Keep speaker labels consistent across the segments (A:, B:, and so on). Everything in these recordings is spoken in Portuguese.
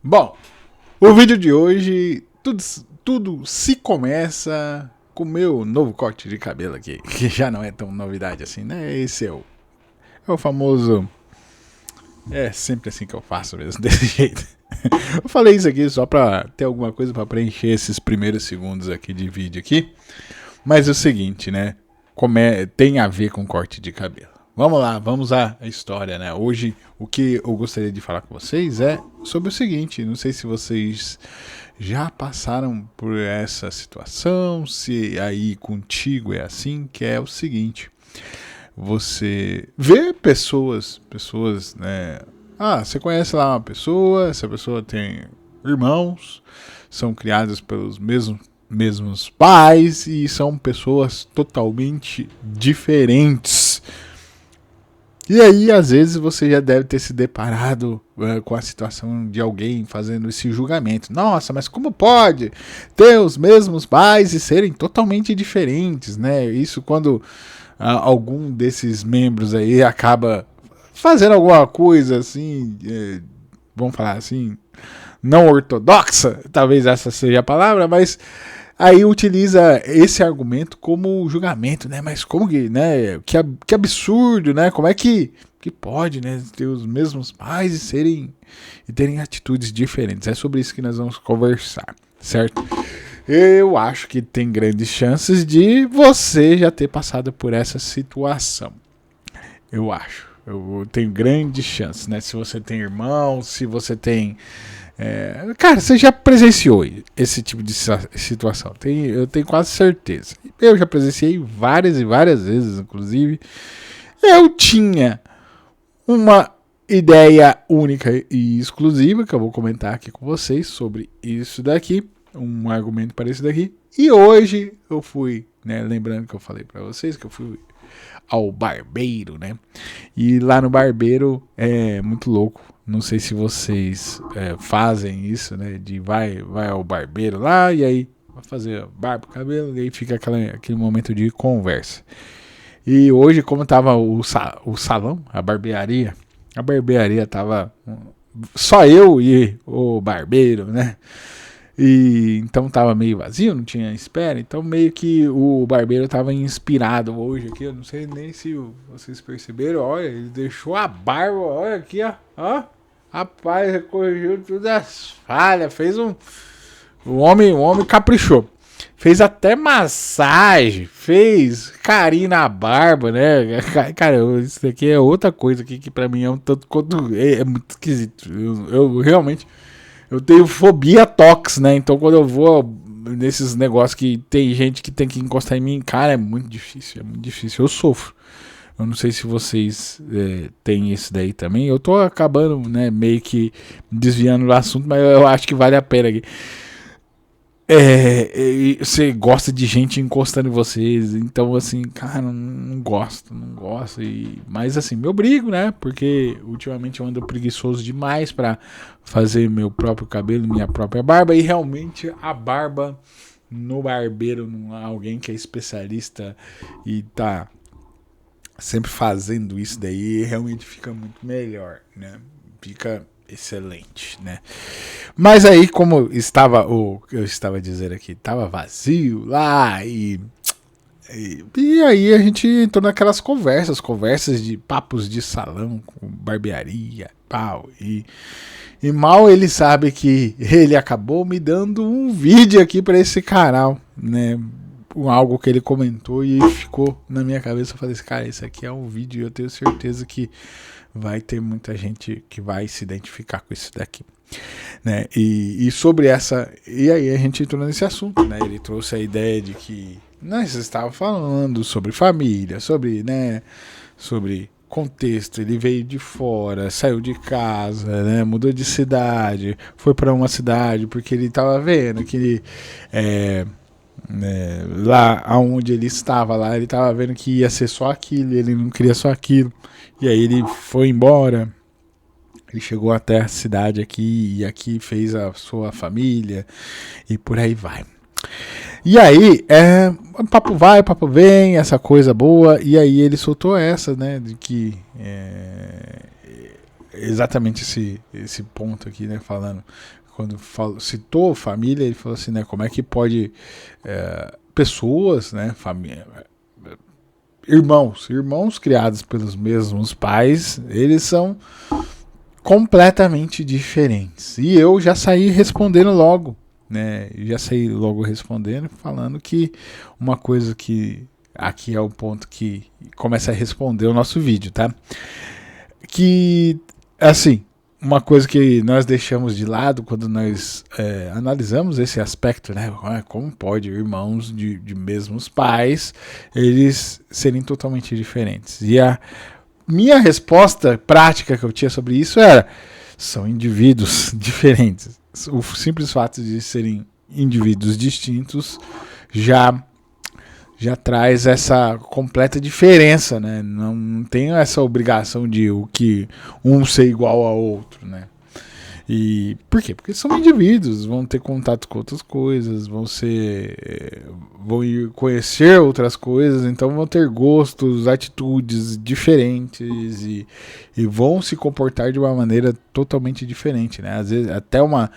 A: Bom, o vídeo de hoje, tudo se começa com o meu novo corte de cabelo aqui, que já não é tão novidade assim, né? Esse é o famoso. É sempre assim que eu faço mesmo, desse jeito. Eu falei isso aqui só pra ter alguma coisa pra preencher esses primeiros segundos aqui de vídeo aqui. Mas é o seguinte, né? Tem a ver com corte de cabelo. Vamos lá, vamos à história, né? Hoje o que eu gostaria de falar com vocês é sobre o seguinte, não sei se vocês já passaram por essa situação, se aí contigo é assim, que é o seguinte, você vê pessoas, né? Ah, você conhece lá uma pessoa, essa pessoa tem irmãos, são criados pelos mesmos pais e são pessoas totalmente diferentes. E aí, às vezes, você já deve ter se deparado com a situação de alguém fazendo esse julgamento. Nossa, mas como pode ter os mesmos pais e serem totalmente diferentes, né? Isso quando algum desses membros aí acaba fazendo alguma coisa assim, vamos falar assim, não ortodoxa, talvez essa seja a palavra, mas aí utiliza esse argumento como julgamento, né? Mas como que, né? Que absurdo, né? Como é que pode, né? Ter os mesmos pais e terem atitudes diferentes. É sobre isso que nós vamos conversar, certo? Eu acho que tem grandes chances de você já ter passado por essa situação. Eu acho. Eu tenho grandes chances, né? Se você tem irmão, se você tem. Cara, você já presenciou esse tipo de situação? Eu tenho quase certeza. Eu já presenciei várias e várias vezes, inclusive. Eu tinha uma ideia única e exclusiva, que eu vou comentar aqui com vocês sobre isso daqui. Um argumento parecido aqui. E hoje eu fui, né? Lembrando que eu falei para vocês que eu fui ao barbeiro, né? E lá no barbeiro é muito louco. Não sei se vocês fazem isso, né? De vai ao barbeiro lá e aí vai fazer barba, cabelo e aí fica aquele momento de conversa. E hoje, como tava o salão, a barbearia tava só eu e o barbeiro, né? E então tava meio vazio, não tinha espera. Então meio que o barbeiro tava inspirado hoje aqui. Eu não sei nem se vocês perceberam. Olha, ele deixou a barba. Olha aqui, ó. Rapaz, corrigiu todas as falhas. Fez um. O homem caprichou. Fez até massagem. Fez carinho na barba, né? Cara, isso daqui é outra coisa que pra mim é um tanto quanto. É muito esquisito. Eu realmente. Eu tenho fobia a tox, né? Então quando eu vou nesses negócios que tem gente que tem que encostar em mim, cara, é muito difícil, Eu sofro. Eu não sei se vocês têm isso daí também. Eu tô acabando, né, meio que desviando do assunto, mas eu acho que vale a pena aqui. Você gosta de gente encostando em vocês, então assim, cara, não gosto. Mas assim, me obrigo, né? Porque ultimamente eu ando preguiçoso demais pra fazer meu próprio cabelo, minha própria barba, e realmente a barba no barbeiro, não há alguém que é especialista e tá sempre fazendo isso daí, realmente fica muito melhor, né? Fica excelente, né? Mas aí, como eu estava dizendo aqui, estava vazio lá e aí a gente entrou naquelas conversas de papos de salão, com barbearia, pau. E mal ele sabe que ele acabou me dando um vídeo aqui para esse canal, né? Algo que ele comentou e ficou na minha cabeça. Eu falei assim, cara, esse aqui é um vídeo e eu tenho certeza que vai ter muita gente que vai se identificar com isso daqui, né? E sobre essa, e aí a gente entrou nesse assunto, né? Ele trouxe a ideia de que nós estávamos falando sobre família, sobre, né, sobre contexto. Ele veio de fora, saiu de casa, né, mudou de cidade, foi para uma cidade porque ele estava vendo que ele lá aonde ele estava lá, ele estava vendo que ia ser só aquilo, ele não queria só aquilo. E aí ele foi embora. Ele chegou até a cidade aqui e aqui fez a sua família e por aí vai. E aí, papo vai, papo vem, essa coisa boa. E aí ele soltou essa, né, de que exatamente esse ponto aqui, né, falando, quando citou família, ele falou assim, né, como é que pode pessoas, né, família, irmãos criados pelos mesmos pais, eles são completamente diferentes. E eu já saí respondendo logo, né? Já saí logo respondendo, falando que uma coisa que aqui é o ponto que começa a responder o nosso vídeo, tá? Que, assim, uma coisa que nós deixamos de lado quando nós analisamos esse aspecto, né? Como pode irmãos de mesmos pais, eles serem totalmente diferentes? E a minha resposta prática que eu tinha sobre isso era: são indivíduos diferentes. O simples fato de serem indivíduos distintos já traz essa completa diferença, né? Não tem essa obrigação de o que um ser igual ao outro, né? E por quê? Porque são indivíduos, vão ter contato com outras coisas, vão ir conhecer outras coisas, então vão ter gostos, atitudes diferentes e vão se comportar de uma maneira totalmente diferente, né? Às vezes até uma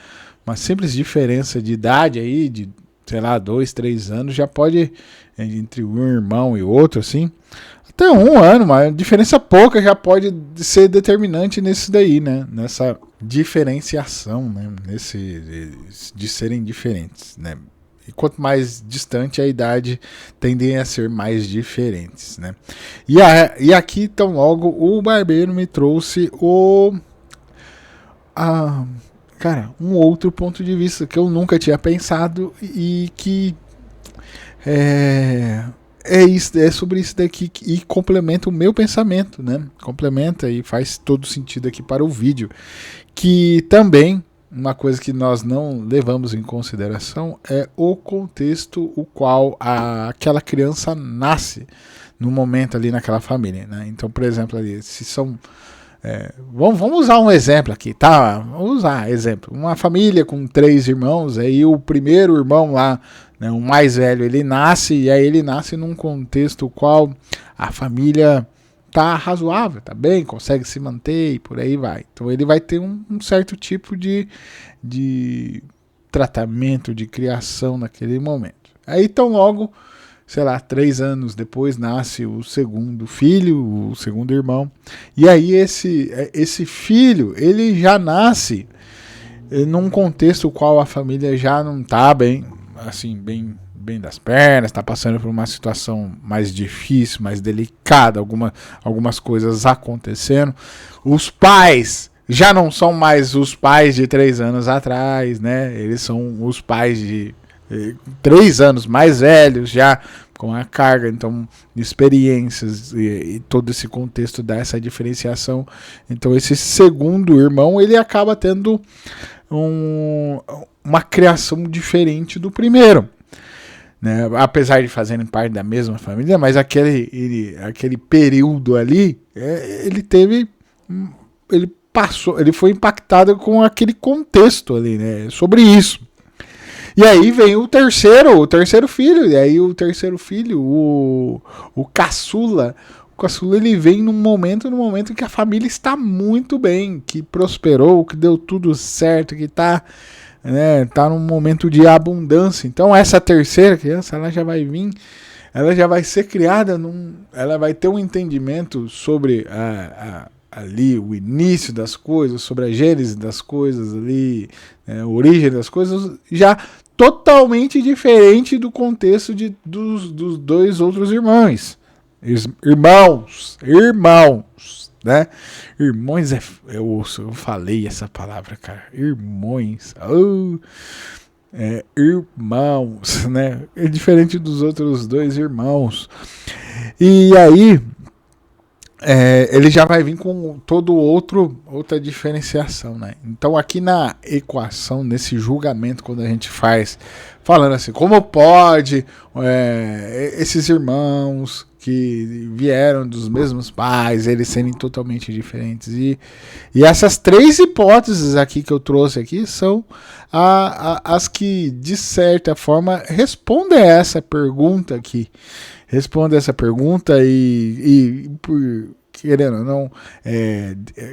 A: simples diferença de idade aí, de, sei lá, 2, 3 anos, já pode, entre um irmão e outro, assim, até 1 ano, uma diferença pouca já pode ser determinante nisso daí, né? Nessa diferenciação, né? De serem diferentes, né? E quanto mais distante a idade, tendem a ser mais diferentes, né? E aqui, então, logo, o barbeiro me trouxe cara, um outro ponto de vista que eu nunca tinha pensado e que é sobre isso daqui e complementa o meu pensamento, né? Complementa e faz todo sentido aqui para o vídeo. Que também, uma coisa que nós não levamos em consideração é o contexto o qual aquela criança nasce no momento ali naquela família, né? Então, por exemplo, ali, se são... vamos usar um exemplo aqui, tá? Vamos usar exemplo. Uma família com 3 irmãos, aí o primeiro irmão lá, né, o mais velho, ele nasce, e aí ele nasce num contexto qual a família tá razoável, tá bem, consegue se manter e por aí vai. Então ele vai ter um certo tipo de tratamento, de criação naquele momento. Aí então logo, sei lá, 3 anos depois nasce o segundo filho, o segundo irmão. E aí esse filho, ele já nasce num contexto qual a família já não tá bem, assim, bem das pernas, está passando por uma situação mais difícil, mais delicada, algumas coisas acontecendo. Os pais já não são mais os pais de 3 anos atrás, né? Eles são os pais de 3 anos mais velhos, já com a carga, então, de experiências e todo esse contexto dá essa diferenciação. Então, esse segundo irmão, ele acaba tendo uma criação diferente do primeiro, né? Apesar de fazerem parte da mesma família, mas aquele período ali, ele foi impactado com aquele contexto ali, né? Sobre isso. E aí vem o terceiro filho, e aí o terceiro filho, o caçula, ele vem num momento que a família está muito bem, que prosperou, que deu tudo certo, que tá num momento de abundância. Então essa terceira criança, ela já vai vir, ela já vai ser criada, ela vai ter um entendimento sobre ali o início das coisas, sobre a gênese das coisas ali, a origem das coisas, já totalmente diferente do contexto dos 2 outros irmãos, né? Irmãos eu falei essa palavra, cara. Irmãos. Irmãos, né? É diferente dos outros 2 irmãos. E aí ele já vai vir com outra diferenciação, né? Então aqui na equação, nesse julgamento, quando a gente faz, falando assim, como pode esses irmãos que vieram dos mesmos pais, eles serem totalmente diferentes? E essas 3 hipóteses aqui que eu trouxe aqui são as que, de certa forma, respondem a essa pergunta aqui. Responde essa pergunta e querendo ou não,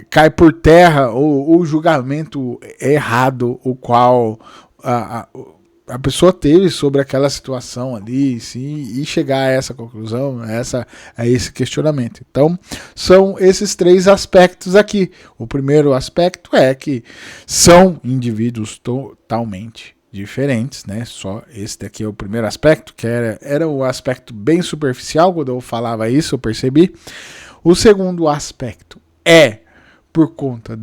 A: cai por terra o julgamento errado, o qual a pessoa teve sobre aquela situação ali, sim, e chegar a essa conclusão, a esse questionamento. Então, são esses 3 aspectos aqui. O primeiro aspecto é que são indivíduos totalmente diferentes, né? Só esse daqui é o primeiro aspecto, que era o aspecto bem superficial. Quando eu falava isso, eu percebi. O segundo aspecto é por conta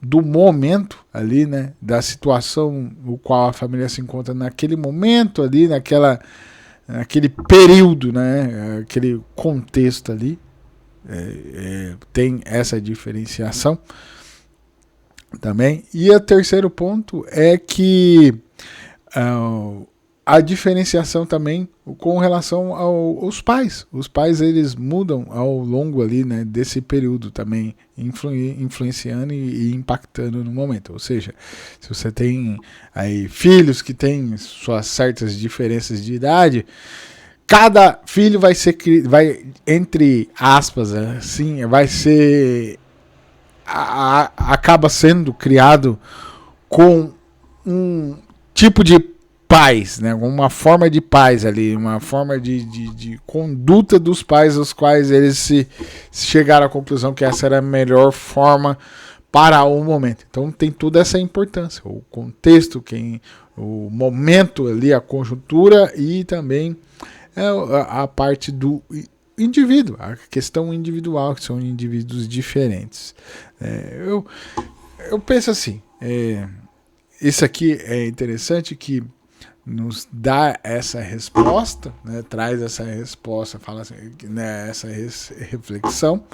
A: do momento ali, né, da situação no qual a família se encontra naquele momento ali, naquele período, né, aquele contexto ali, tem essa diferenciação também. E o terceiro ponto é que a diferenciação também com relação aos pais. Os pais, eles mudam ao longo ali, né, desse período também, influenciando e impactando no momento. Ou seja, se você tem aí filhos que têm suas certas diferenças de idade, cada filho vai entre aspas, assim, vai ser acaba sendo criado com um tipo de pais, né? Uma forma de pais ali, uma forma de conduta dos pais, os quais eles se chegaram à conclusão que essa era a melhor forma para o momento. Então tem toda essa importância, o contexto, o momento ali, a conjuntura e também a parte do indivíduo, a questão individual, que são indivíduos diferentes. Eu penso assim, isso aqui é interessante que nos dá essa resposta, né, traz essa resposta, fala assim, né, essa reflexão,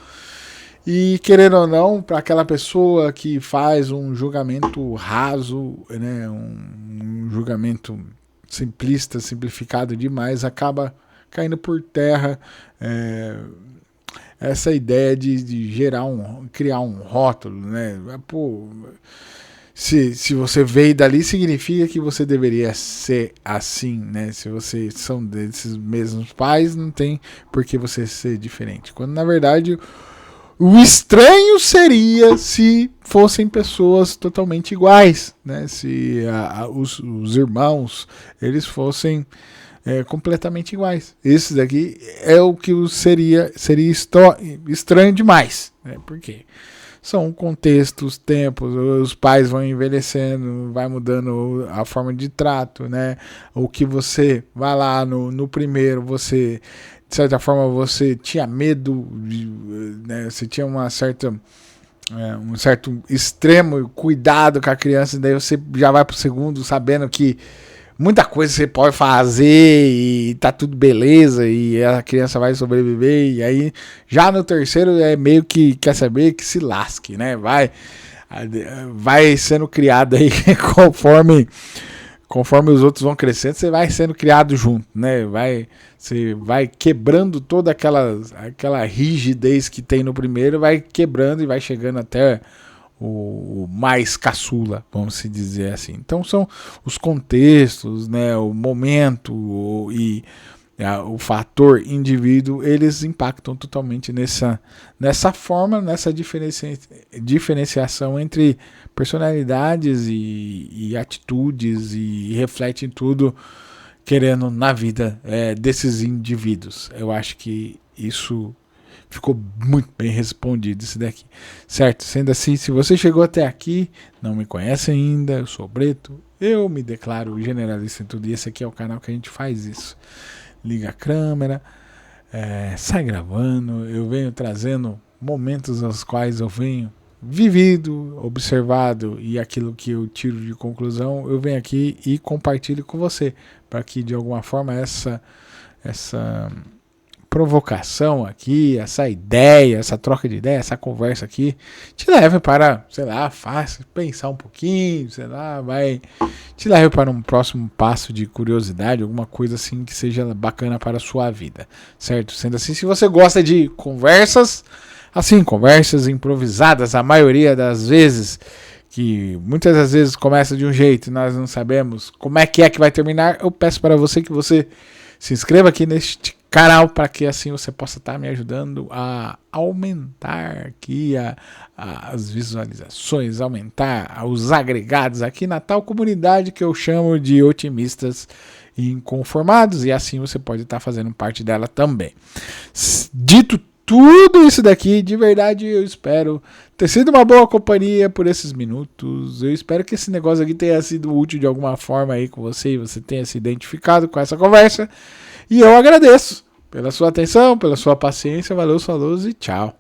A: e querendo ou não, para aquela pessoa que faz um julgamento raso, né, um julgamento simplista, simplificado demais, acaba caindo por terra essa ideia de criar um rótulo, né? Pô, se você veio dali, significa que você deveria ser assim, né? Se você são desses mesmos pais, não tem por que você ser diferente. Quando, na verdade, o estranho seria se fossem pessoas totalmente iguais, né? Se os irmãos, eles fossem completamente iguais. Esse daqui é o que seria estranho demais, né? Por quê? São contextos, tempos, os pais vão envelhecendo, vai mudando a forma de trato, né? O que você vai lá no primeiro, você, de certa forma, você tinha medo, né? Você tinha um certo extremo cuidado com a criança, daí você já vai pro segundo sabendo que muita coisa você pode fazer e tá tudo beleza e a criança vai sobreviver. E aí, já no terceiro, é meio que quer saber que se lasque, né? Vai sendo criado aí conforme os outros vão crescendo, você vai sendo criado junto, né? Você vai quebrando toda aquela rigidez que tem no primeiro, vai quebrando e vai chegando até o mais caçula, vamos se dizer assim. Então são os contextos, né, o momento e o fator indivíduo, eles impactam totalmente nessa forma, nessa diferenciação entre personalidades e atitudes, e refletem tudo querendo na vida desses indivíduos. Eu acho que isso ficou muito bem respondido, isso daqui, certo? Sendo assim, se você chegou até aqui, não me conhece ainda, eu sou o Breto, eu me declaro generalista em tudo, e esse aqui é o canal que a gente faz isso. Liga a câmera, sai gravando, eu venho trazendo momentos aos quais eu venho vivido, observado, e aquilo que eu tiro de conclusão, eu venho aqui e compartilho com você, para que de alguma forma essa provocação aqui, essa ideia, essa troca de ideia, essa conversa aqui, te leve para, sei lá, pensar um pouquinho, sei lá, te leve para um próximo passo de curiosidade, alguma coisa assim que seja bacana para a sua vida, certo? Sendo assim, se você gosta de conversas, assim, conversas improvisadas, a maioria das vezes, que muitas das vezes começa de um jeito e nós não sabemos como é que vai terminar, eu peço para você que você se inscreva aqui neste canal, para que assim você possa estar me ajudando a aumentar aqui as visualizações, aumentar os agregados aqui na tal comunidade que eu chamo de otimistas inconformados, e assim você pode estar fazendo parte dela também. Dito tudo isso daqui, de verdade eu espero ter sido uma boa companhia por esses minutos. Eu espero que esse negócio aqui tenha sido útil de alguma forma aí com você e você tenha se identificado com essa conversa. E eu agradeço pela sua atenção, pela sua paciência. Valeu, falou e tchau.